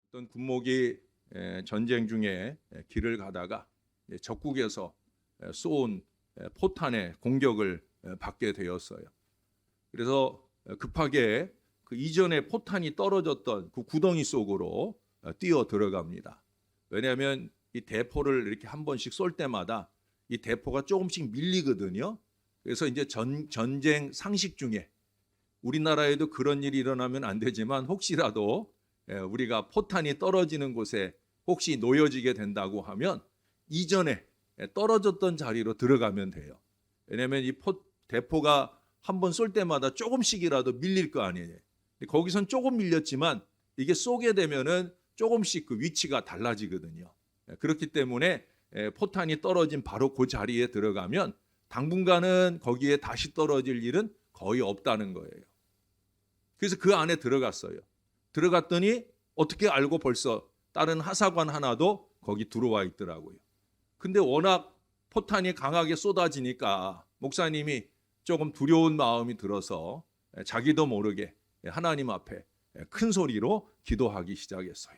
어떤 군목이 전쟁 중에 길을 가다가 적국에서 쏜 포탄의 공격을 받게 되었어요. 그래서 급하게 그 이전에 포탄이 떨어졌던 그 구덩이 속으로 뛰어 들어갑니다. 왜냐하면 이 대포를 이렇게 한 번씩 쏠 때마다 이 대포가 조금씩 밀리거든요. 그래서 이제 전쟁 상식 중에 우리나라에도 그런 일이 일어나면 안 되지만 혹시라도 우리가 포탄이 떨어지는 곳에 혹시 놓여지게 된다고 하면 이전에 떨어졌던 자리로 들어가면 돼요. 왜냐하면 이 대포가 한 번 쏠 때마다 조금씩이라도 밀릴 거 아니에요. 거기선 조금 밀렸지만 이게 쏘게 되면은 조금씩 그 위치가 달라지거든요. 그렇기 때문에 포탄이 떨어진 바로 그 자리에 들어가면 당분간은 거기에 다시 떨어질 일은 거의 없다는 거예요. 그래서 그 안에 들어갔어요. 들어갔더니 어떻게 알고 벌써 다른 하사관 하나도 거기 들어와 있더라고요. 근데 워낙 포탄이 강하게 쏟아지니까 목사님이 조금 두려운 마음이 들어서 자기도 모르게 하나님 앞에 큰 소리로 기도하기 시작했어요.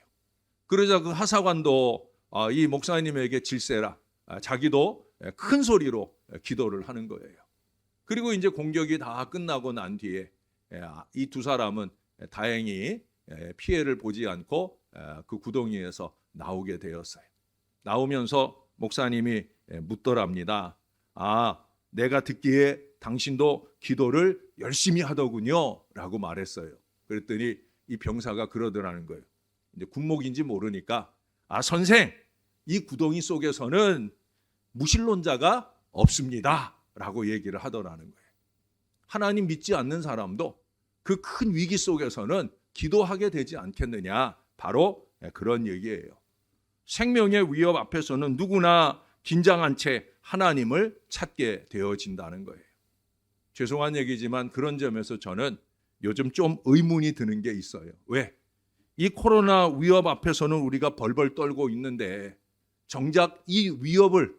그러자 그 하사관도 이 목사님에게 질세라 자기도 큰 소리로 기도를 하는 거예요. 그리고 이제 공격이 다 끝나고 난 뒤에 이 두 사람은 다행히 피해를 보지 않고 그 구덩이에서 나오게 되었어요. 나오면서 목사님이 묻더랍니다. 내가 듣기에 당신도 기도를 열심히 하더군요 라고 말했어요. 그랬더니 이 병사가 그러더라는 거예요. 이제 군목인지 모르니까 선생, 이 구덩이 속에서는 무신론자가 없습니다 라고 얘기를 하더라는 거예요. 하나님 믿지 않는 사람도 그 큰 위기 속에서는 기도하게 되지 않겠느냐, 바로 그런 얘기예요. 생명의 위협 앞에서는 누구나 긴장한 채 하나님을 찾게 되어진다는 거예요. 죄송한 얘기지만 그런 점에서 저는 요즘 좀 의문이 드는 게 있어요. 왜? 이 코로나 위협 앞에서는 우리가 벌벌 떨고 있는데 정작 이 위협을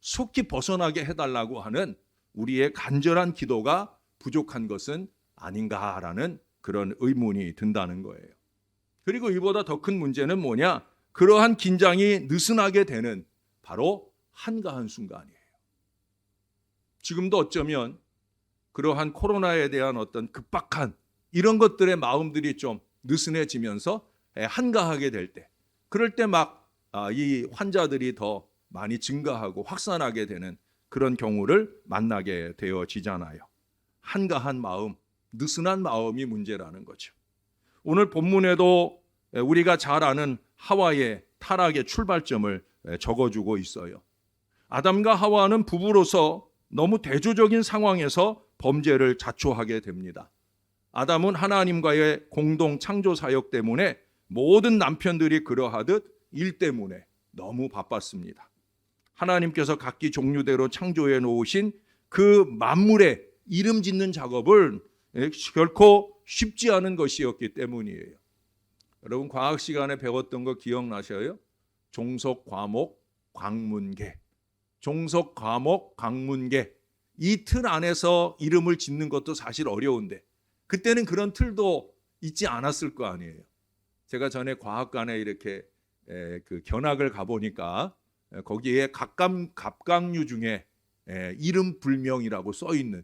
속히 벗어나게 해달라고 하는 우리의 간절한 기도가 부족한 것은 아닌가라는 그런 의문이 든다는 거예요. 그리고 이보다 더 큰 문제는 뭐냐? 그러한 긴장이 느슨하게 되는 바로 한가한 순간이에요. 지금도 어쩌면 그러한 코로나에 대한 어떤 급박한 이런 것들의 마음들이 좀 느슨해지면서 한가하게 될 때, 그럴 때 막 이 환자들이 더 많이 증가하고 확산하게 되는 그런 경우를 만나게 되어지잖아요. 한가한 마음, 느슨한 마음이 문제라는 거죠. 오늘 본문에도 우리가 잘 아는 하와의 타락의 출발점을 적어주고 있어요. 아담과 하와는 부부로서 너무 대조적인 상황에서 범죄를 자초하게 됩니다. 아담은 하나님과의 공동 창조 사역 때문에 모든 남편들이 그러하듯 일 때문에 너무 바빴습니다. 하나님께서 각기 종류대로 창조해 놓으신 그 만물의 이름 짓는 작업을 결코 쉽지 않은 것이었기 때문이에요. 여러분 과학 시간에 배웠던 거 기억나셔요? 종속, 과목, 광문계. 종속, 과목, 광문계. 이 틀 안에서 이름을 짓는 것도 사실 어려운데 그때는 그런 틀도 있지 않았을 거 아니에요. 제가 전에 과학관에 이렇게 그 견학을 가보니까 거기에 갑각류 중에 이름 불명이라고 써 있는,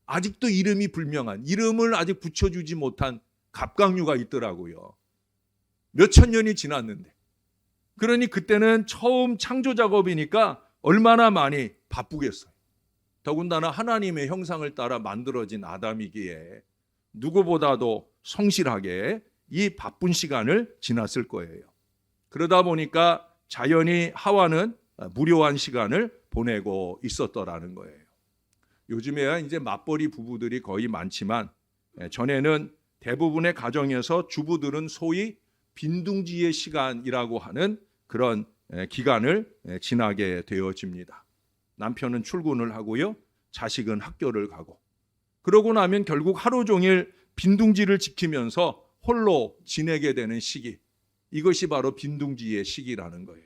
아직도 이름이 불명한, 이름을 아직 붙여주지 못한 갑각류가 있더라고요. 몇천 년이 지났는데. 그러니 그때는 처음 창조 작업이니까 얼마나 많이 바쁘겠어요. 더군다나 하나님의 형상을 따라 만들어진 아담이기에 누구보다도 성실하게 이 바쁜 시간을 지났을 거예요. 그러다 보니까 자연히 하와는 무료한 시간을 보내고 있었더라는 거예요. 요즘에야 이제 맞벌이 부부들이 거의 많지만 전에는 대부분의 가정에서 주부들은 소위 빈둥지의 시간이라고 하는 그런 기간을 지나게 되어집니다. 남편은 출근을 하고요, 자식은 학교를 가고, 그러고 나면 결국 하루 종일 빈둥지를 지키면서 홀로 지내게 되는 시기, 이것이 바로 빈둥지의 시기라는 거예요.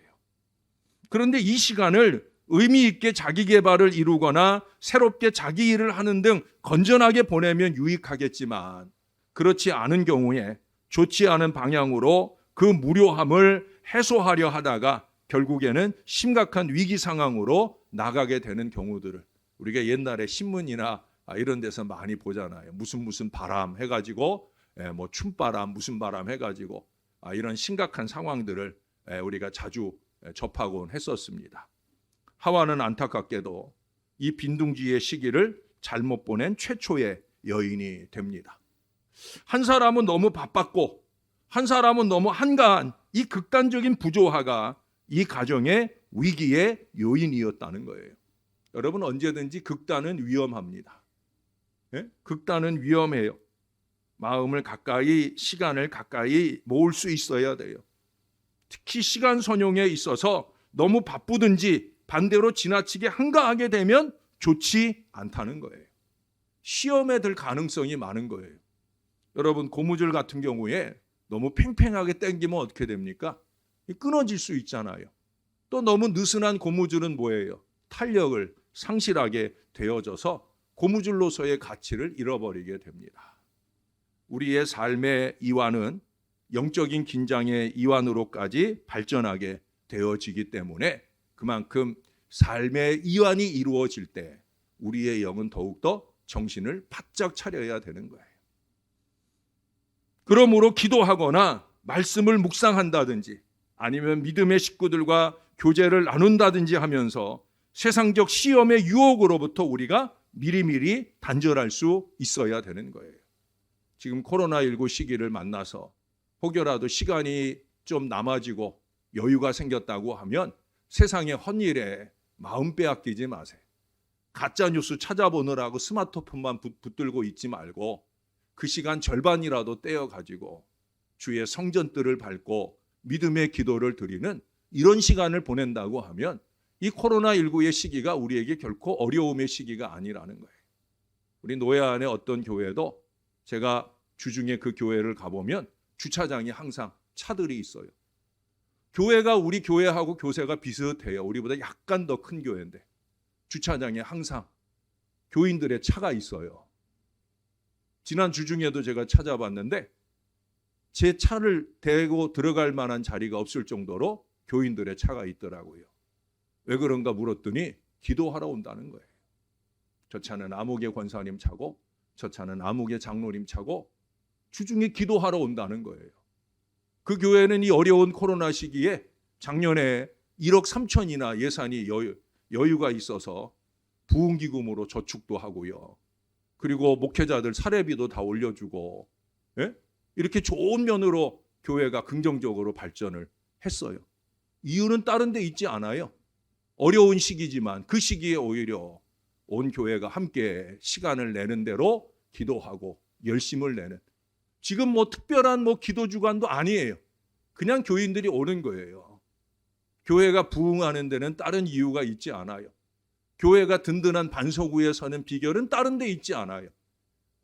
그런데 이 시간을 의미 있게 자기 개발을 이루거나 새롭게 자기 일을 하는 등 건전하게 보내면 유익하겠지만 그렇지 않은 경우에 좋지 않은 방향으로 그 무료함을 해소하려 하다가 결국에는 심각한 위기 상황으로 나가게 되는 경우들을 우리가 옛날에 신문이나 이런 데서 많이 보잖아요. 무슨 바람 해가지고 뭐 춤바람 무슨 바람 해가지고 이런 심각한 상황들을 우리가 자주 접하곤 했었습니다. 하와는 안타깝게도 이 빈둥지의 시기를 잘못 보낸 최초의 여인이 됩니다. 한 사람은 너무 바빴고 한 사람은 너무 한가한 이 극단적인 부조화가 이 가정의 위기의 요인이었다는 거예요. 여러분, 언제든지 극단은 위험합니다. 극단은 위험해요. 마음을 가까이, 시간을 가까이 모을 수 있어야 돼요. 특히 시간 선용에 있어서 너무 바쁘든지 반대로 지나치게 한가하게 되면 좋지 않다는 거예요. 시험에 들 가능성이 많은 거예요. 여러분, 고무줄 같은 경우에 너무 팽팽하게 당기면 어떻게 됩니까? 끊어질 수 있잖아요. 또 너무 느슨한 고무줄은 뭐예요? 탄력을 상실하게 되어져서 고무줄로서의 가치를 잃어버리게 됩니다. 우리의 삶의 이완은 영적인 긴장의 이완으로까지 발전하게 되어지기 때문에 그만큼 삶의 이완이 이루어질 때 우리의 영은 더욱더 정신을 바짝 차려야 되는 거예요. 그러므로 기도하거나 말씀을 묵상한다든지 아니면 믿음의 식구들과 교제를 나눈다든지 하면서 세상적 시험의 유혹으로부터 우리가 미리미리 단절할 수 있어야 되는 거예요. 지금 코로나19 시기를 만나서 혹여라도 시간이 좀 남아지고 여유가 생겼다고 하면 세상의 헛일에 마음 빼앗기지 마세요. 가짜 뉴스 찾아보느라고 스마트폰만 붙들고 있지 말고 그 시간 절반이라도 떼어가지고 주의 성전들을 밟고 믿음의 기도를 드리는 이런 시간을 보낸다고 하면 이 코로나19의 시기가 우리에게 결코 어려움의 시기가 아니라는 거예요. 우리 노예안의 어떤 교회도 제가 주중에 그 교회를 가보면 주차장이 항상 차들이 있어요. 교회가 우리 교회하고 교세가 비슷해요. 우리보다 약간 더 큰 교회인데 주차장에 항상 교인들의 차가 있어요. 지난 주중에도 제가 찾아봤는데 제 차를 대고 들어갈 만한 자리가 없을 정도로 교인들의 차가 있더라고요. 왜 그런가 물었더니 기도하러 온다는 거예요. 저 차는 아무개 권사님 차고 저 차는 아무개 장로님 차고 주중에 기도하러 온다는 거예요. 그 교회는 이 어려운 코로나 시기에 작년에 1억 3천이나 예산이 여유가 있어서 부흥기금으로 저축도 하고요. 그리고 목회자들 사례비도 다 올려주고 이렇게 좋은 면으로 교회가 긍정적으로 발전을 했어요. 이유는 다른 데 있지 않아요. 어려운 시기지만 그 시기에 오히려 온 교회가 함께 시간을 내는 대로 기도하고 열심을 내는 지금 특별한 기도 주간도 아니에요. 그냥 교인들이 오는 거예요. 교회가 부흥하는 데는 다른 이유가 있지 않아요. 교회가 든든한 반석 위에 서는 비결은 다른 데 있지 않아요.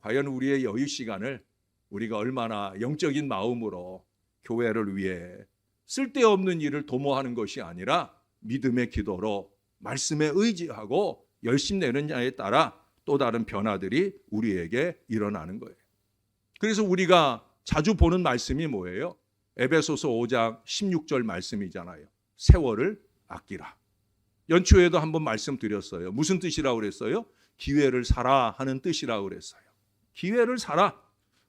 과연 우리의 여유 시간을 우리가 얼마나 영적인 마음으로 교회를 위해 쓸데없는 일을 도모하는 것이 아니라 믿음의 기도로 말씀에 의지하고 열심 내느냐에 따라 또 다른 변화들이 우리에게 일어나는 거예요. 그래서 우리가 자주 보는 말씀이 뭐예요? 에베소서 5장 16절 말씀이잖아요. 세월을 아끼라. 연초에도 한번 말씀드렸어요. 무슨 뜻이라고 그랬어요? 기회를 사라 하는 뜻이라고 그랬어요. 기회를 사라.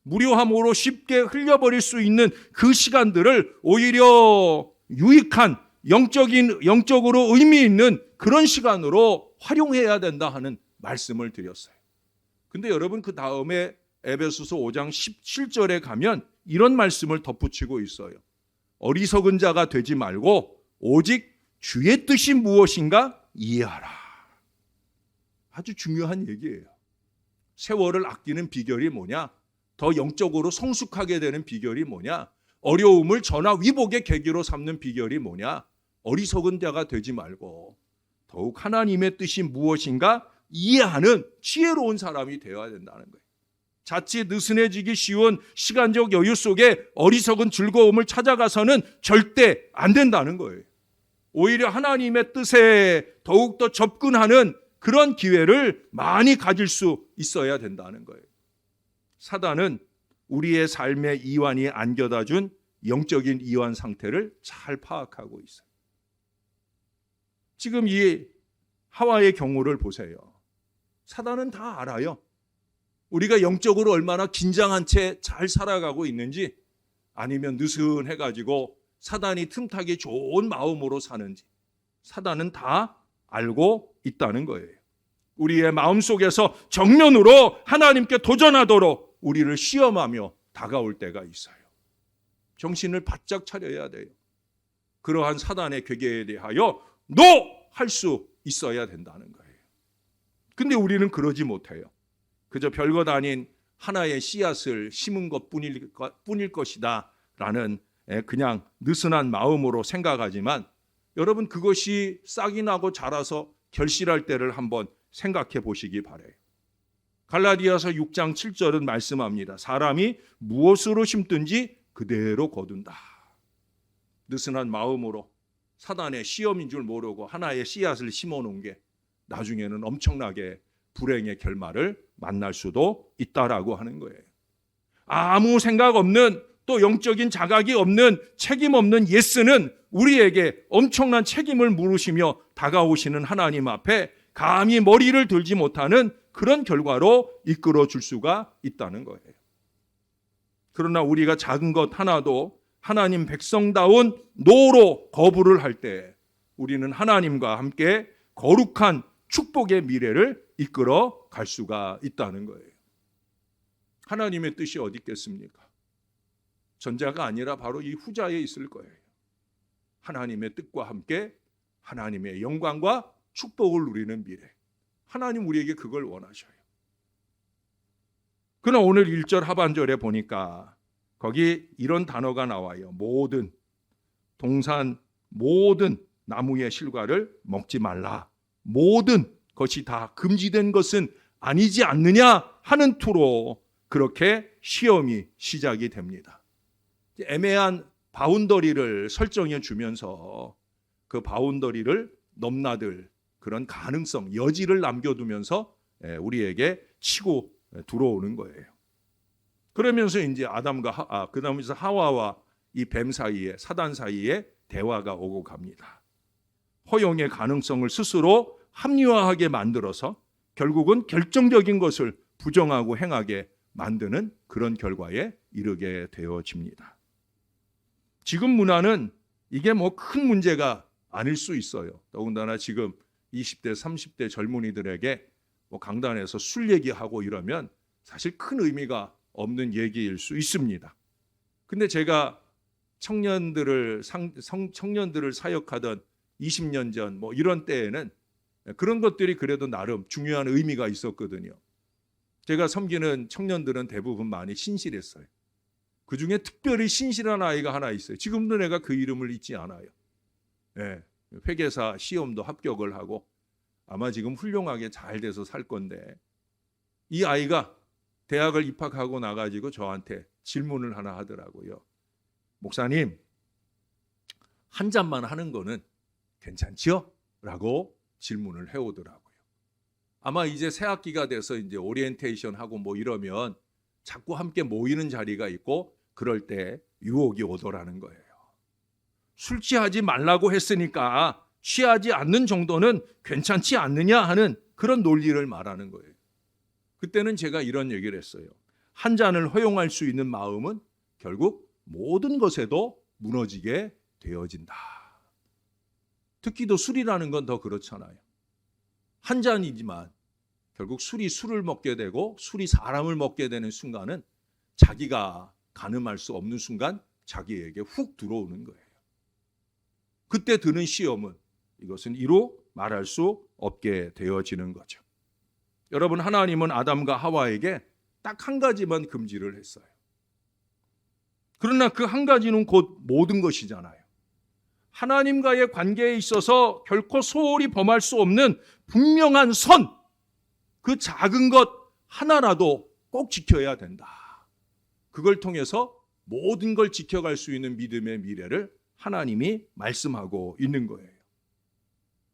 무료함으로 쉽게 흘려버릴 수 있는 그 시간들을 오히려 유익한 영적으로 의미 있는 그런 시간으로 활용해야 된다 하는 말씀을 드렸어요. 근데 여러분 그 다음에 에베소서 5장 17절에 가면 이런 말씀을 덧붙이고 있어요. 어리석은 자가 되지 말고 오직 주의 뜻이 무엇인가 이해하라. 아주 중요한 얘기예요. 세월을 아끼는 비결이 뭐냐? 더 영적으로 성숙하게 되는 비결이 뭐냐? 어려움을 전화위복의 계기로 삼는 비결이 뭐냐? 어리석은 자가 되지 말고 더욱 하나님의 뜻이 무엇인가 이해하는 지혜로운 사람이 되어야 된다는 거예요. 자칫 느슨해지기 쉬운 시간적 여유 속에 어리석은 즐거움을 찾아가서는 절대 안 된다는 거예요. 오히려 하나님의 뜻에 더욱더 접근하는 그런 기회를 많이 가질 수 있어야 된다는 거예요. 사단은 우리의 삶의 이완이 안겨다 준 영적인 이완 상태를 잘 파악하고 있어요. 지금 이 하와의 경우를 보세요. 사단은 다 알아요. 우리가 영적으로 얼마나 긴장한 채 잘 살아가고 있는지, 아니면 느슨해가지고 사단이 틈타기 좋은 마음으로 사는지 사단은 다 알고 있다는 거예요. 우리의 마음속에서 정면으로 하나님께 도전하도록 우리를 시험하며 다가올 때가 있어요. 정신을 바짝 차려야 돼요. 그러한 사단의 괴계에 대하여 노! 할 수 있어야 된다는 거예요. 근데 우리는 그러지 못해요. 그저 별것 아닌 하나의 씨앗을 심은 것뿐일 것이다 라는 그냥 느슨한 마음으로 생각하지만, 여러분 그것이 싹이 나고 자라서 결실할 때를 한번 생각해 보시기 바라요. 갈라디아서 6장 7절은 말씀합니다. 사람이 무엇으로 심든지 그대로 거둔다. 느슨한 마음으로 사단의 시험인 줄 모르고 하나의 씨앗을 심어놓은 게 나중에는 엄청나게 불행의 결말을 만날 수도 있다라고 하는 거예요. 아무 생각 없는, 또 영적인 자각이 없는, 책임 없는 예스는 우리에게 엄청난 책임을 물으시며 다가오시는 하나님 앞에 감히 머리를 들지 못하는 그런 결과로 이끌어 줄 수가 있다는 거예요. 그러나 우리가 작은 것 하나도 하나님 백성다운 노로 거부를 할 때 우리는 하나님과 함께 거룩한 축복의 미래를 이끌어 갈 수가 있다는 거예요. 하나님의 뜻이 어디 있겠습니까? 전자가 아니라 바로 이 후자에 있을 거예요. 하나님의 뜻과 함께 하나님의 영광과 축복을 누리는 미래. 하나님 우리에게 그걸 원하셔요. 그러나 오늘 1절 하반절에 보니까 거기 이런 단어가 나와요. 모든, 동산 모든 나무의 실과를 먹지 말라. 모든 것이 다 금지된 것은 아니지 않느냐 하는 투로 그렇게 시험이 시작이 됩니다. 애매한 바운더리를 설정해 주면서 그 바운더리를 넘나들 그런 가능성, 여지를 남겨두면서 우리에게 치고 들어오는 거예요. 그러면서 이제 그다음에서 하와와 이 뱀 사이에, 사단 사이에 대화가 오고 갑니다. 허용의 가능성을 스스로 합리화하게 만들어서 결국은 결정적인 것을 부정하고 행하게 만드는 그런 결과에 이르게 되어집니다. 지금 문화는 이게 뭐 큰 문제가 아닐 수 있어요. 더군다나 지금 20대, 30대 젊은이들에게 뭐 강단에서 술 얘기하고 이러면 사실 큰 의미가 없는 얘기일 수 있습니다. 근데 제가 청년들을 사역하던 20년 전 뭐 이런 때에는 그런 것들이 그래도 나름 중요한 의미가 있었거든요. 제가 섬기는 청년들은 대부분 많이 신실했어요. 그중에 특별히 신실한 아이가 하나 있어요. 지금도 내가 그 이름을 잊지 않아요. 회계사 시험도 합격을 하고 아마 지금 훌륭하게 잘 돼서 살 건데, 이 아이가 대학을 입학하고 나가지고 저한테 질문을 하나 하더라고요. 목사님, 한 잔만 하는 거는 괜찮지요? 라고 질문을 해오더라고요. 아마 이제 새 학기가 돼서 이제 오리엔테이션 하고 뭐 이러면 자꾸 함께 모이는 자리가 있고 그럴 때 유혹이 오더라는 거예요. 술 취하지 말라고 했으니까 취하지 않는 정도는 괜찮지 않느냐 하는 그런 논리를 말하는 거예요. 그때는 제가 이런 얘기를 했어요. 한 잔을 허용할 수 있는 마음은 결국 모든 것에도 무너지게 되어진다. 특히도 술이라는 건 더 그렇잖아요. 한 잔이지만 결국 술이 술을 먹게 되고 술이 사람을 먹게 되는 순간은 자기가 가늠할 수 없는 순간 자기에게 훅 들어오는 거예요. 그때 드는 시험은 이것은 이루 말할 수 없게 되어지는 거죠. 여러분, 하나님은 아담과 하와에게 딱 한 가지만 금지를 했어요. 그러나 그 한 가지는 곧 모든 것이잖아요. 하나님과의 관계에 있어서 결코 소홀히 범할 수 없는 분명한 선, 그 작은 것 하나라도 꼭 지켜야 된다. 그걸 통해서 모든 걸 지켜갈 수 있는 믿음의 미래를 하나님이 말씀하고 있는 거예요.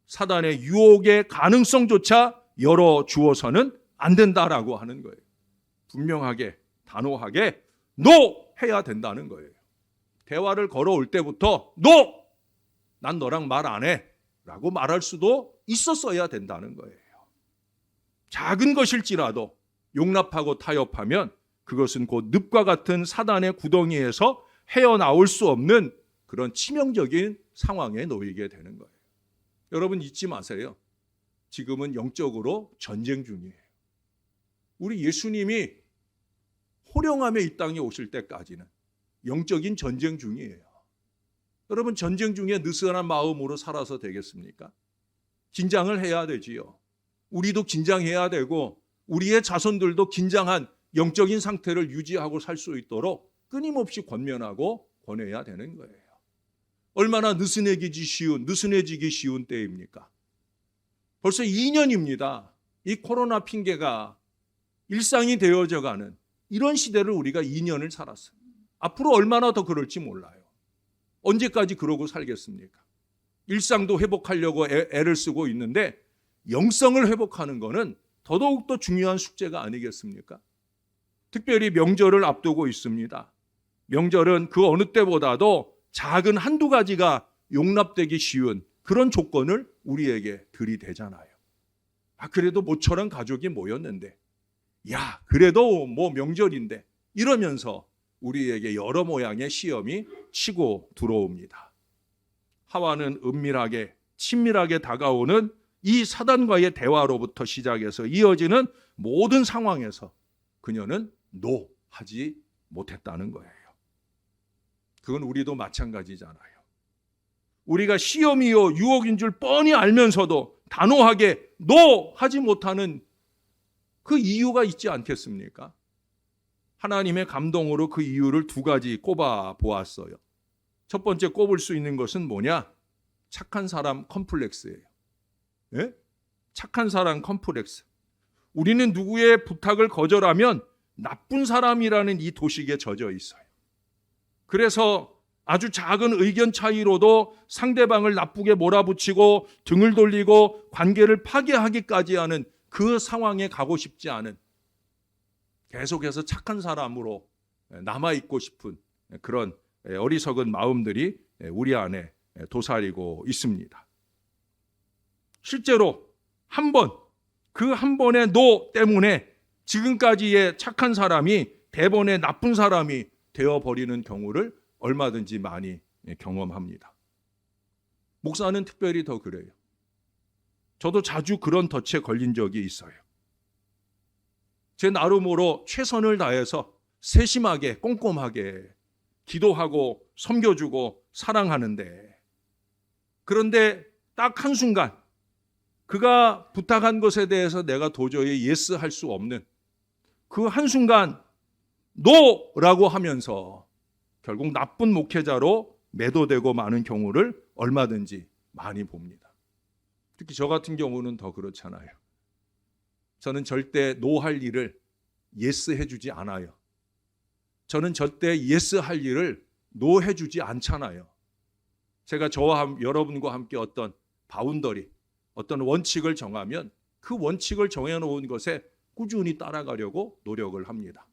사단의 유혹의 가능성조차 열어주어서는 안 된다라고 하는 거예요. 분명하게, 단호하게 NO! 해야 된다는 거예요. 대화를 걸어올 때부터 "너! 난 너랑 말 안 해" 라고 말할 수도 있었어야 된다는 거예요. 작은 것일지라도 용납하고 타협하면 그것은 곧 늪과 같은 사단의 구덩이에서 헤어나올 수 없는 그런 치명적인 상황에 놓이게 되는 거예요. 여러분 잊지 마세요. 지금은 영적으로 전쟁 중이에요. 우리 예수님이 호령함에 이 땅에 오실 때까지는 영적인 전쟁 중이에요. 여러분 전쟁 중에 느슨한 마음으로 살아서 되겠습니까? 긴장을 해야 되지요. 우리도 긴장해야 되고 우리의 자손들도 긴장한 영적인 상태를 유지하고 살 수 있도록 끊임없이 권면하고 권해야 되는 거예요. 얼마나 느슨해지기 쉬운 때입니까? 벌써 2년입니다. 이 코로나 핑계가 일상이 되어져가는 이런 시대를 우리가 2년을 살았어요. 앞으로 얼마나 더 그럴지 몰라요. 언제까지 그러고 살겠습니까? 일상도 회복하려고 애를 쓰고 있는데 영성을 회복하는 것은 더더욱더 중요한 숙제가 아니겠습니까? 특별히 명절을 앞두고 있습니다. 명절은 그 어느 때보다도 작은 한두 가지가 용납되기 쉬운 그런 조건을 우리에게 들이대잖아요. 그래도 모처럼 가족이 모였는데, 그래도 뭐 명절인데, 이러면서 우리에게 여러 모양의 시험이 치고 들어옵니다. 하와는 은밀하게 친밀하게 다가오는 이 사단과의 대화로부터 시작해서 이어지는 모든 상황에서 그녀는 하지 못했다는 거예요. 그건 우리도 마찬가지잖아요. 우리가 시험이요 유혹인 줄 뻔히 알면서도 단호하게 하지 못하는 그 이유가 있지 않겠습니까? 하나님의 감동으로 그 이유를 두 가지 꼽아 보았어요. 첫 번째 꼽을 수 있는 것은 뭐냐? 착한 사람 컴플렉스예요. 예? 착한 사람 컴플렉스. 우리는 누구의 부탁을 거절하면 나쁜 사람이라는 이 도식에 젖어 있어요. 그래서 아주 작은 의견 차이로도 상대방을 나쁘게 몰아붙이고 등을 돌리고 관계를 파괴하기까지 하는 그 상황에 가고 싶지 않은, 계속해서 착한 사람으로 남아있고 싶은 그런 어리석은 마음들이 우리 안에 도사리고 있습니다. 실제로 그 한 번의 때문에 지금까지의 착한 사람이 대번에 나쁜 사람이 되어버리는 경우를 얼마든지 많이 경험합니다. 목사는 특별히 더 그래요. 저도 자주 그런 덫에 걸린 적이 있어요. 제 나름으로 최선을 다해서 세심하게 꼼꼼하게 기도하고 섬겨주고 사랑하는데, 그런데 딱 한순간 그가 부탁한 것에 대해서 내가 도저히 예스 할 수 없는 그 한순간 노라고 하면서 결국 나쁜 목회자로 매도되고 마는 경우를 얼마든지 많이 봅니다. 특히 저 같은 경우는 더 그렇잖아요. 저는 절대 노 할 일을 예스 해주지 않아요. 저는 절대 예스 할 일을 노 해주지 않잖아요. 제가 저와 여러분과 함께 어떤 바운더리, 어떤 원칙을 정하면 그 원칙을 정해놓은 것에 꾸준히 따라가려고 노력을 합니다.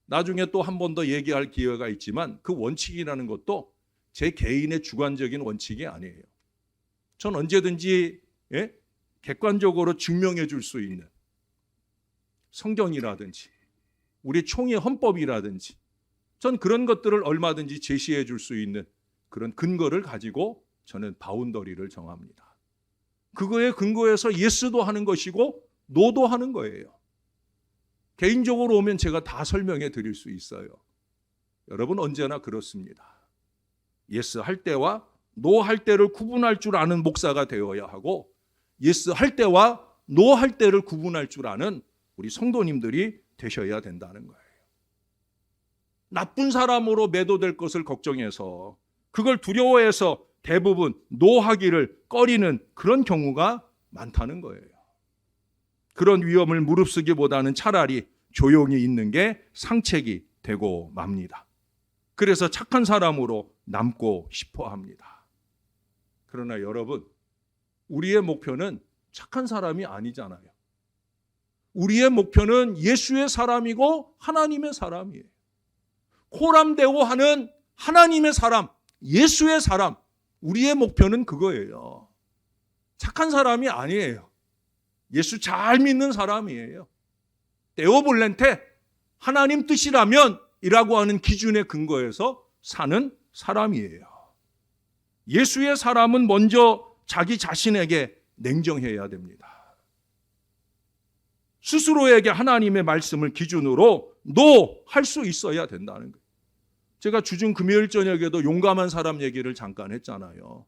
나중에 또 한 번 더 얘기할 기회가 있지만 그 원칙이라는 것도 제 개인의 주관적인 원칙이 아니에요. 전 언제든지 객관적으로 증명해 줄 수 있는 성경이라든지 우리 총회 헌법이라든지 전 그런 것들을 얼마든지 제시해 줄 수 있는 그런 근거를 가지고 저는 바운더리를 정합니다. 그거에 근거해서 예스도 하는 것이고 노도 하는 거예요. 개인적으로 오면 제가 다 설명해 드릴 수 있어요. 여러분 언제나 그렇습니다. 예스 할 때와 노 할 때를 구분할 줄 아는 목사가 되어야 하고, 예스 할 때와 노 할 때를 구분할 줄 아는 우리 성도님들이 되셔야 된다는 거예요. 나쁜 사람으로 매도될 것을 걱정해서 그걸 두려워해서 대부분 노하기를 꺼리는 그런 경우가 많다는 거예요. 그런 위험을 무릅쓰기보다는 차라리 조용히 있는 게 상책이 되고 맙니다. 그래서 착한 사람으로 남고 싶어 합니다. 그러나 여러분, 우리의 목표는 착한 사람이 아니잖아요. 우리의 목표는 예수의 사람이고 하나님의 사람이에요. 코람데오 하는 하나님의 사람, 예수의 사람, 우리의 목표는 그거예요. 착한 사람이 아니에요. 예수 잘 믿는 사람이에요. 데오볼렌테, 하나님 뜻이라면 이라고 하는 기준에 근거해서 사는 사람이에요. 예수의 사람은 먼저 자기 자신에게 냉정해야 됩니다. 스스로에게 하나님의 말씀을 기준으로 할 수 있어야 된다는 거예요. 제가 주중 금요일 저녁에도 용감한 사람 얘기를 잠깐 했잖아요.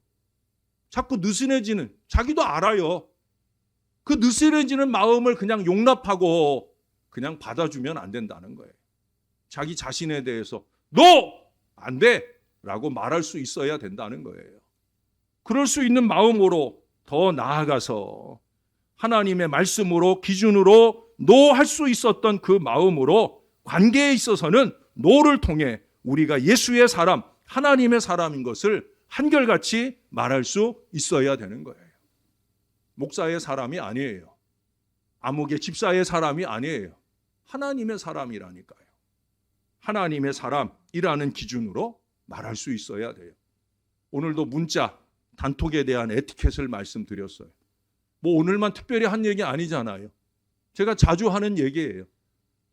자꾸 느슨해지는, 자기도 알아요. 그 느슨해지는 마음을 그냥 용납하고 그냥 받아주면 안 된다는 거예요. 자기 자신에 대해서 안 돼! 라고 말할 수 있어야 된다는 거예요. 그럴 수 있는 마음으로 더 나아가서 하나님의 말씀으로 기준으로 할 수 있었던 그 마음으로 관계에 있어서는 를 통해 우리가 예수의 사람, 하나님의 사람인 것을 한결같이 말할 수 있어야 되는 거예요. 목사의 사람이 아니에요. 아무개 집사의 사람이 아니에요. 하나님의 사람이라니까요. 하나님의 사람이라는 기준으로 말할 수 있어야 돼요. 오늘도 문자, 단톡에 대한 에티켓을 말씀드렸어요. 뭐 오늘만 특별히 한 얘기 아니잖아요. 제가 자주 하는 얘기예요.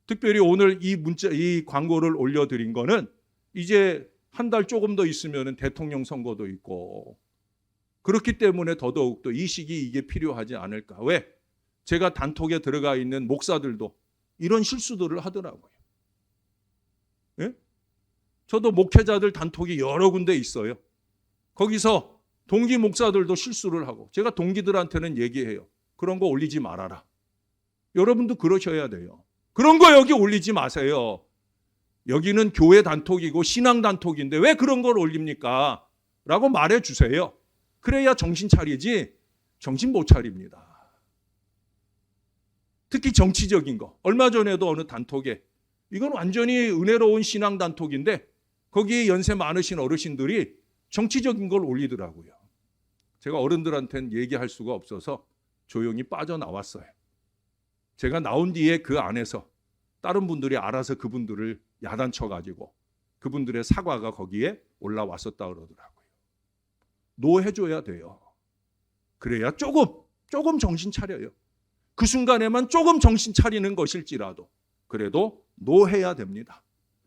특별히 오늘 이 광고를 올려드린 거는 이제 한 달 조금 더 있으면 대통령 선거도 있고 그렇기 때문에 더더욱더 이 시기 이게 필요하지 않을까. 왜? 제가 단톡에 들어가 있는 목사들도 이런 실수들을 하더라고요. 예? 저도 목회자들 단톡이 여러 군데 있어요. 거기서 동기 목사들도 실수를 하고 제가 동기들한테는 얘기해요. 그런 거 올리지 말아라. 여러분도 그러셔야 돼요. 그런 거 여기 올리지 마세요. 여기는 교회 단톡이고 신앙 단톡인데 왜 그런 걸 올립니까? 라고 말해 주세요. 그래야 정신 차리지 정신 못 차립니다. 특히 정치적인 거. 얼마 전에도 어느 단톡에 이건 완전히 은혜로운 신앙 단톡인데 거기에 연세 많으신 어르신들이 정치적인 걸 올리더라고요. 제가 어른들한테는 얘기할 수가 없어서 조용히 빠져나왔어요. 제가 나온 뒤에 그 안에서 다른 분들이 알아서 그분들을 야단쳐가지고 그분들의 사과가 거기에 올라왔었다 그러더라고요. 해줘야 돼요. 그래야 조금 정신 차려요. 그 순간에만 조금 정신 차리는 것일지라도 그래도 해야 됩니다.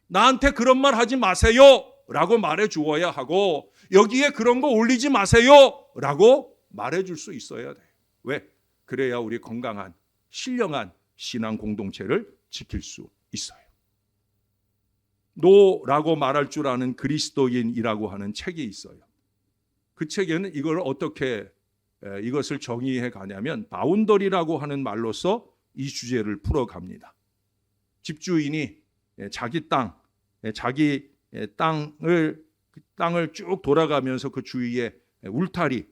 나한테 그런 말 하지 마세요 라고 말해 주어야 하고 여기에 그런 거 올리지 마세요 라고 말해 줄 수 있어야 돼요. 왜? 그래야 우리 건강한 신령한 신앙 공동체를 지킬 수 있어요. 라고 말할 줄 아는 그리스도인이라고 하는 책이 있어요. 그 책에는 이걸 어떻게 이것을 정의해 가냐면 바운더리라고 하는 말로서 이 주제를 풀어갑니다. 집주인이 자기 땅을 쭉 돌아가면서 그 주위에 울타리,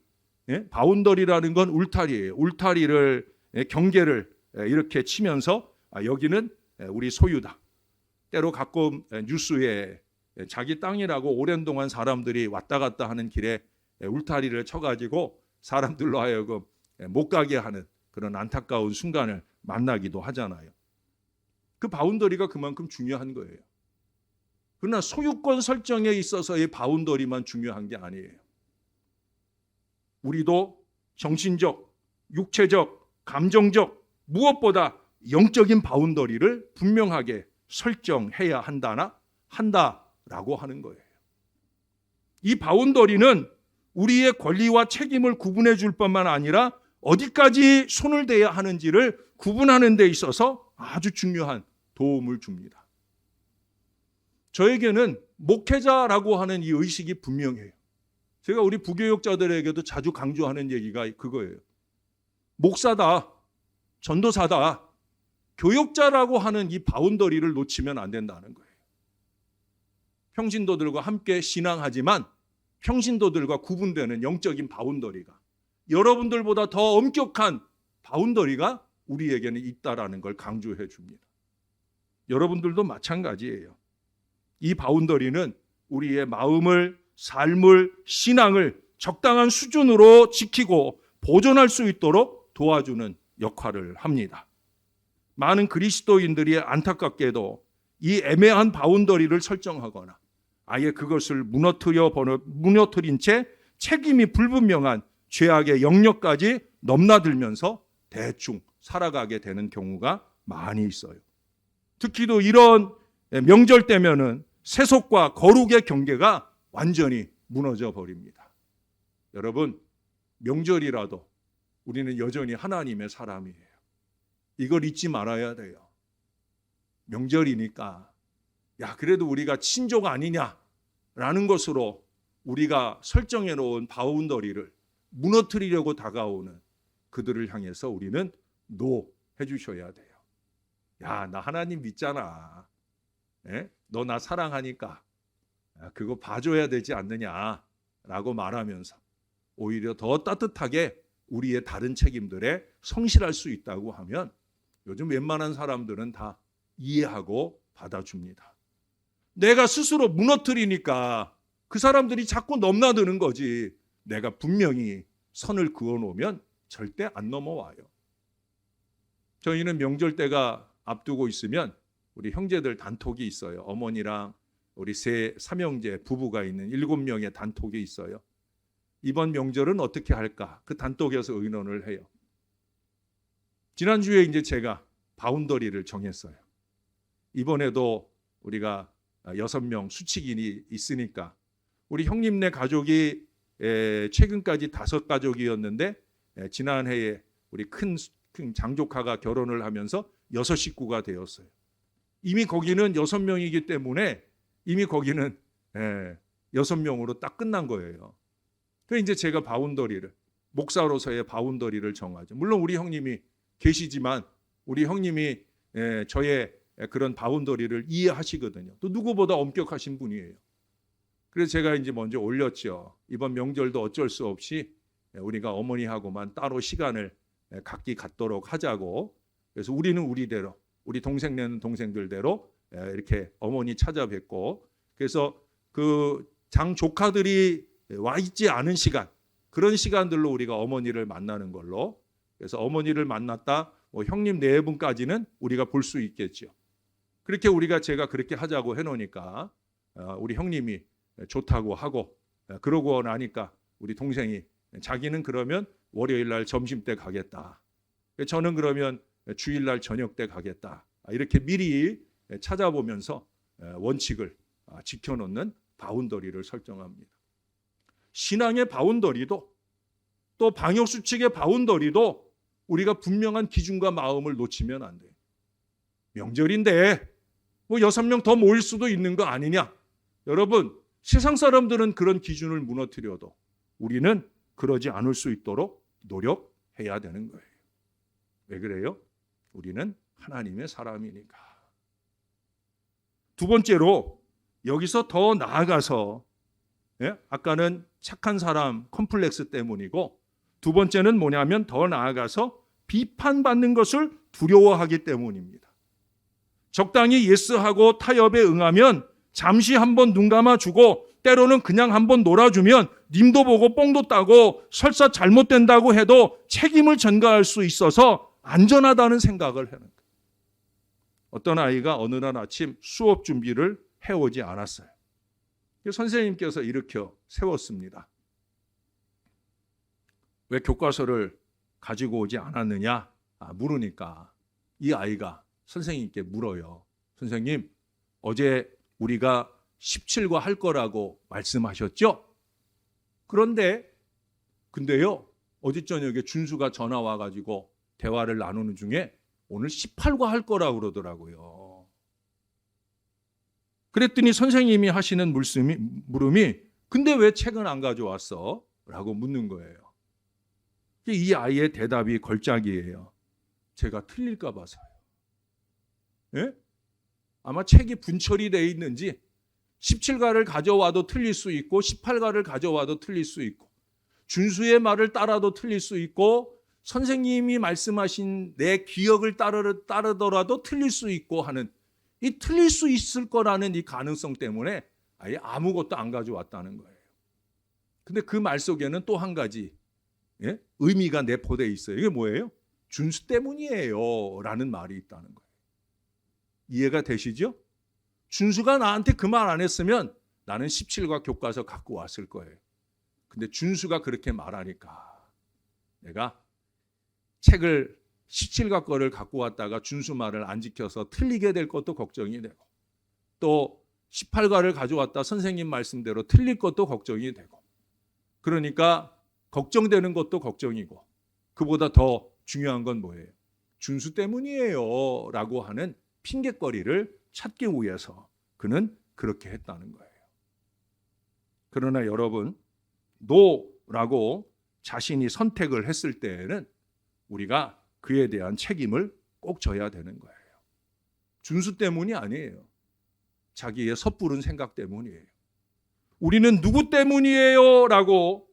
바운더리라는 건 울타리예요. 울타리를 경계를 이렇게 치면서 여기는 우리 소유다. 때로 가끔 뉴스에 자기 땅이라고 오랜 동안 사람들이 왔다 갔다 하는 길에 울타리를 쳐가지고 사람들로 하여금 못 가게 하는 그런 안타까운 순간을 만나기도 하잖아요. 그 바운더리가 그만큼 중요한 거예요. 그러나 소유권 설정에 있어서의 바운더리만 중요한 게 아니에요. 우리도 정신적, 육체적, 감정적, 무엇보다 영적인 바운더리를 분명하게 설정해야 한다라고 하는 거예요. 이 바운더리는 우리의 권리와 책임을 구분해 줄 뿐만 아니라 어디까지 손을 대야 하는지를 구분하는 데 있어서 아주 중요한 도움을 줍니다. 저에게는 목회자라고 하는 이 의식이 분명해요. 제가 우리 부교육자들에게도 자주 강조하는 얘기가 그거예요. 목사다, 전도사다, 교육자라고 하는 이 바운더리를 놓치면 안 된다는 거예요. 평신도들과 함께 신앙하지만 평신도들과 구분되는 영적인 바운더리가 여러분들보다 더 엄격한 바운더리가 우리에게는 있다라는 걸 강조해 줍니다. 여러분들도 마찬가지예요. 이 바운더리는 우리의 마음을, 삶을, 신앙을 적당한 수준으로 지키고 보존할 수 있도록 도와주는 역할을 합니다. 많은 그리스도인들이 안타깝게도 이 애매한 바운더리를 설정하거나 아예 그것을 무너뜨린 채 책임이 불분명한 죄악의 영역까지 넘나들면서 대충 살아가게 되는 경우가 많이 있어요. 특히도 이런 명절 때면은 세속과 거룩의 경계가 완전히 무너져 버립니다. 여러분, 명절이라도 우리는 여전히 하나님의 사람이에요. 이걸 잊지 말아야 돼요. 명절이니까 야, 그래도 우리가 친족 아니냐라는 것으로 우리가 설정해 놓은 바운더리를 무너뜨리려고 다가오는 그들을 향해서 우리는 노 해주셔야 돼요. 야, 나 하나님 믿잖아. 너 나 사랑하니까 그거 봐줘야 되지 않느냐라고 말하면서 오히려 더 따뜻하게 우리의 다른 책임들에 성실할 수 있다고 하면 요즘 웬만한 사람들은 다 이해하고 받아줍니다. 내가 스스로 무너뜨리니까 그 사람들이 자꾸 넘나드는 거지. 내가 분명히 선을 그어놓으면 절대 안 넘어와요. 저희는 명절 때가 앞두고 있으면 우리 형제들 단톡이 있어요. 어머니랑 우리 삼형제 부부가 있는 7명의 단톡이 있어요. 이번 명절은 어떻게 할까? 그 단톡에서 의논을 해요. 지난주에 이제 제가 바운더리를 정했어요. 이번에도 우리가 6명 수칙인이 있으니까 우리 형님네 가족이 최근까지 5가족이었는데 지난해에 우리 큰 장조카가 결혼을 하면서 6식구가 되었어요. 이미 거기는 6명이기 때문에 이미 거기는 6명으로 딱 끝난 거예요. 그래서 이제 제가 바운더리를 목사로서의 바운더리를 정하죠. 물론 우리 형님이 계시지만 우리 형님이 저의 그런 바운더리를 이해하시거든요. 또 누구보다 엄격하신 분이에요. 그래서 제가 이제 먼저 올렸죠. 이번 명절도 어쩔 수 없이 우리가 어머니하고만 따로 시간을 각기 갖도록 하자고. 그래서 우리는 우리대로, 우리 동생네는 동생들대로 이렇게 어머니 찾아뵙고, 그래서 그 장조카들이 와 있지 않은 시간, 그런 시간들로 우리가 어머니를 만나는 걸로. 그래서 어머니를 만났다 형님 4분까지는 우리가 볼 수 있겠죠. 그렇게 제가 그렇게 하자고 해놓으니까 우리 형님이 좋다고 하고, 그러고 나니까 우리 동생이 자기는 그러면 월요일 날 점심 때 가겠다. 저는 그러면 주일 날 저녁 때 가겠다. 이렇게 미리 찾아보면서 원칙을 지켜놓는 바운더리를 설정합니다. 신앙의 바운더리도 또 방역수칙의 바운더리도 우리가 분명한 기준과 마음을 놓치면 안 돼요. 명절인데 6명 더 모일 수도 있는 거 아니냐. 여러분, 세상 사람들은 그런 기준을 무너뜨려도 우리는 그러지 않을 수 있도록 노력해야 되는 거예요. 왜 그래요? 우리는 하나님의 사람이니까. 두 번째로 여기서 더 나아가서, 아까는 착한 사람 컴플렉스 때문이고, 두 번째는 뭐냐면 더 나아가서 비판받는 것을 두려워하기 때문입니다. 적당히 예스하고 타협에 응하면 잠시 한번 눈 감아주고 때로는 그냥 한번 놀아주면 님도 보고 뽕도 따고 설사 잘못된다고 해도 책임을 전가할 수 있어서 안전하다는 생각을 하는 거예요. 어떤 아이가 어느 날 아침 수업 준비를 해오지 않았어요. 선생님께서 일으켜 세웠습니다. 왜 교과서를 가지고 오지 않았느냐 물으니까 이 아이가 선생님께 물어요. 선생님, 어제 우리가 17과 할 거라고 말씀하셨죠? 근데요, 어제 저녁에 준수가 전화 와가지고 대화를 나누는 중에 오늘 18과 할 거라고 그러더라고요. 그랬더니 선생님이 하시는 물음이 근데 왜 책은 안 가져왔어? 라고 묻는 거예요. 이 아이의 대답이 걸작이에요. 제가 틀릴까 봐서요. 아마 책이 분철이 되어 있는지 17가를 가져와도 틀릴 수 있고 18가를 가져와도 틀릴 수 있고 준수의 말을 따라도 틀릴 수 있고 선생님이 말씀하신 내 기억을 따르더라도 틀릴 수 있고 하는 이 틀릴 수 있을 거라는 이 가능성 때문에 아예 아무것도 안 가져왔다는 거예요. 근데 그 말 속에는 또 한 가지 의미가 내포되어 있어요. 이게 뭐예요? 준수 때문이에요 라는 말이 있다는 거예요. 이해가 되시죠? 준수가 나한테 그 말 안 했으면 나는 17과 교과서 갖고 왔을 거예요. 근데 준수가 그렇게 말하니까 내가 책을 17과 거를 갖고 왔다가 준수 말을 안 지켜서 틀리게 될 것도 걱정이 되고, 또 18과를 가져왔다 선생님 말씀대로 틀릴 것도 걱정이 되고, 그러니까 걱정되는 것도 걱정이고, 그보다 더 중요한 건 뭐예요? 준수 때문이에요 라고 하는 핑계거리를 찾기 위해서 그는 그렇게 했다는 거예요. 그러나 여러분, 노라고 자신이 선택을 했을 때에는 우리가 그에 대한 책임을 꼭 져야 되는 거예요. 준수 때문이 아니에요. 자기의 섣부른 생각 때문이에요. 우리는 누구 때문이에요? 라고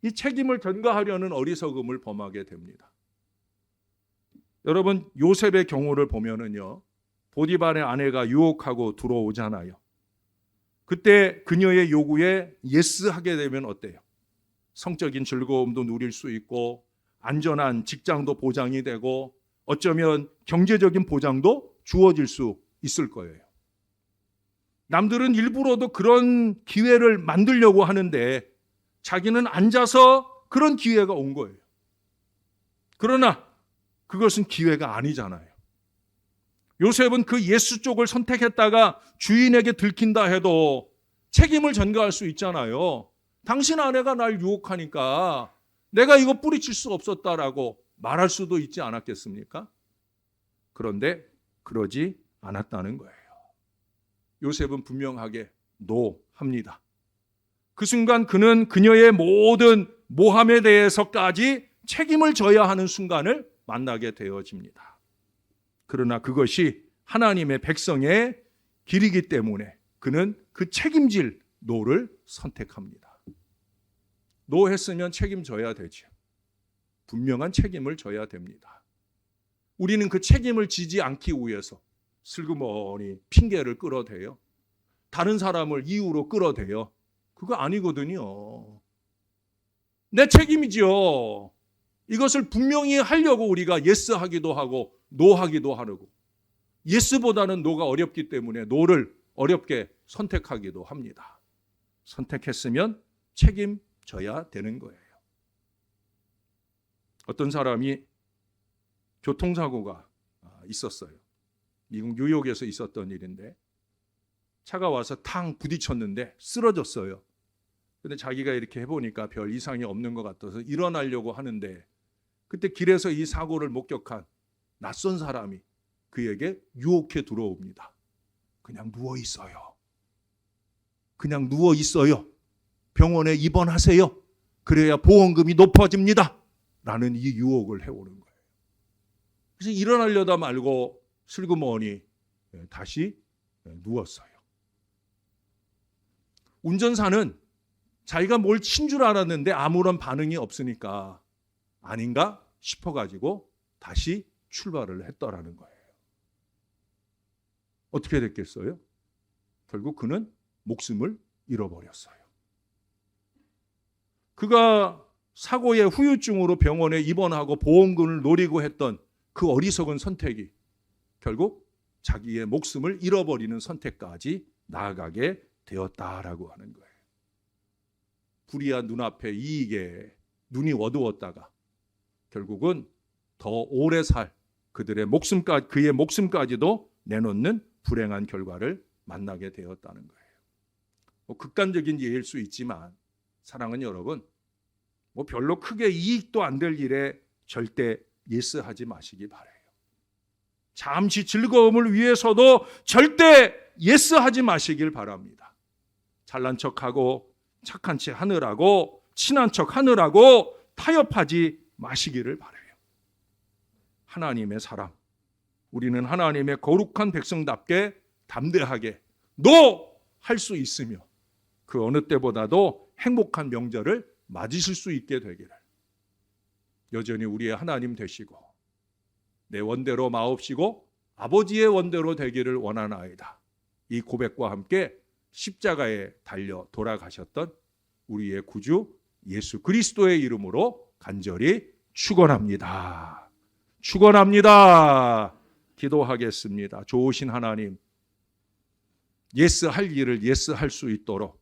이 책임을 전가하려는 어리석음을 범하게 됩니다. 여러분, 요셉의 경우를 보면은요, 보디발의 아내가 유혹하고 들어오잖아요. 그때 그녀의 요구에 예스하게 되면 어때요? 성적인 즐거움도 누릴 수 있고, 안전한 직장도 보장이 되고, 어쩌면 경제적인 보장도 주어질 수 있을 거예요. 남들은 일부러도 그런 기회를 만들려고 하는데 자기는 앉아서 그런 기회가 온 거예요. 그러나 그것은 기회가 아니잖아요. 요셉은 그 예수 쪽을 선택했다가 주인에게 들킨다 해도 책임을 전가할 수 있잖아요. 당신 아내가 날 유혹하니까 내가 이거 뿌리칠 수 없었다라고 말할 수도 있지 않았겠습니까? 그런데 그러지 않았다는 거예요. 요셉은 분명하게 노합니다. 그 순간 그는 그녀의 모든 모함에 대해서까지 책임을 져야 하는 순간을 만나게 되어집니다. 그러나 그것이 하나님의 백성의 길이기 때문에 그는 그 책임질 노를 선택합니다. 노했으면 책임져야 되죠. 분명한 책임을 져야 됩니다. 우리는 그 책임을 지지 않기 위해서 슬그머니 핑계를 끌어대요. 다른 사람을 이유로 끌어대요. 그거 아니거든요. 내 책임이죠. 이것을 분명히 하려고 우리가 예스 하기도 하고 노 하기도 하고, 예스보다는 노가 어렵기 때문에 노를 어렵게 선택하기도 합니다. 선택했으면 책임져야 되는 거예요. 어떤 사람이 교통사고가 있었어요. 미국 뉴욕에서 있었던 일인데, 차가 와서 탕 부딪혔는데 쓰러졌어요. 근데 자기가 이렇게 해보니까 별 이상이 없는 것 같아서 일어나려고 하는데, 그때 길에서 이 사고를 목격한 낯선 사람이 그에게 유혹해 들어옵니다. 그냥 누워 있어요. 그냥 누워 있어요. 병원에 입원하세요. 그래야 보험금이 높아집니다. 라는 이 유혹을 해오는 거예요. 그래서 일어나려다 말고 슬그머니 다시 누웠어요. 운전사는 자기가 뭘 친 줄 알았는데 아무런 반응이 없으니까 아닌가 싶어가지고 다시 출발을 했더라는 거예요. 어떻게 됐겠어요? 결국 그는 목숨을 잃어버렸어요. 그가 사고의 후유증으로 병원에 입원하고 보험금을 노리고 했던 그 어리석은 선택이 결국 자기의 목숨을 잃어버리는 선택까지 나아가게 되었다라고 하는 거예요. 불의한 눈앞에 이익에 눈이 어두웠다가 결국은 더 오래 살 그들의 목숨까지, 그의 목숨까지도 내놓는 불행한 결과를 만나게 되었다는 거예요. 극단적인 예일 수 있지만 사랑하는 여러분, 별로 크게 이익도 안 될 일에 절대 예스하지 마시기 바라요. 잠시 즐거움을 위해서도 절대 예스하지 마시길 바랍니다. 잘난 척하고 착한 체 하느라고 친한 척 하느라고 타협하지 마시기를 바라요. 하나님의 사람, 우리는 하나님의 거룩한 백성답게 담대하게 할 수 있으며 그 어느 때보다도 행복한 명절을 맞으실 수 있게 되기를, 여전히 우리의 하나님 되시고 내 원대로 마옵시고 아버지의 원대로 되기를 원하나이다. 이 고백과 함께 십자가에 달려 돌아가셨던 우리의 구주 예수 그리스도의 이름으로 간절히 축원합니다. 축원합니다. 기도하겠습니다. 좋으신 하나님, 예스 할 일을 예스 할 수 있도록,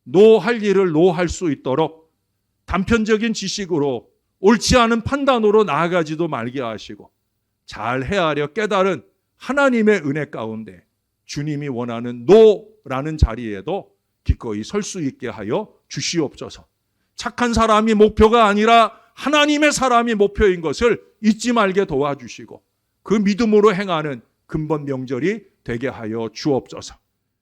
노 할 일을 노 할 수 있도록 단편적인 지식으로 옳지 않은 판단으로 나아가지도 말게 하시고 잘 헤아려 깨달은 하나님의 은혜 가운데 주님이 원하는 노라는 자리에도 기꺼이 설 수 있게 하여 주시옵소서. 착한 사람이 목표가 아니라 하나님의 사람이 목표인 것을 잊지 말게 도와주시고 그 믿음으로 행하는 근본 명절이 되게 하여 주옵소서.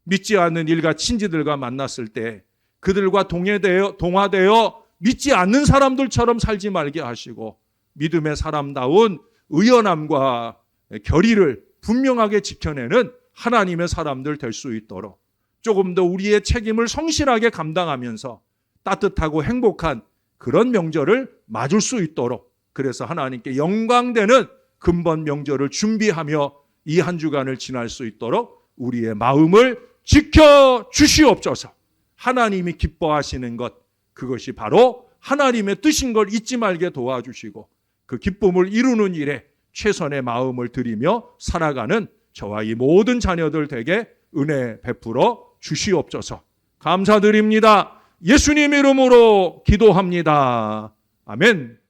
믿지 않는 일가 친지들과 만났을 때 그들과 동화되어 믿지 않는 사람들처럼 살지 말게 하시고 믿음의 사람다운 의연함과 결의를 분명하게 지켜내는 하나님의 사람들 될 수 있도록 조금 더 우리의 책임을 성실하게 감당하면서 따뜻하고 행복한 그런 명절을 맞을 수 있도록, 그래서 하나님께 영광되는 근본 명절을 준비하며 이 한 주간을 지날 수 있도록 우리의 마음을 지켜 주시옵소서. 하나님이 기뻐하시는 것, 그것이 바로 하나님의 뜻인 걸 잊지 말게 도와주시고 그 기쁨을 이루는 일에 최선의 마음을 들이며 살아가는 저와 이 모든 자녀들 되게 은혜 베풀어 주시옵소서. 감사드립니다. 예수님 이름으로 기도합니다. 아멘.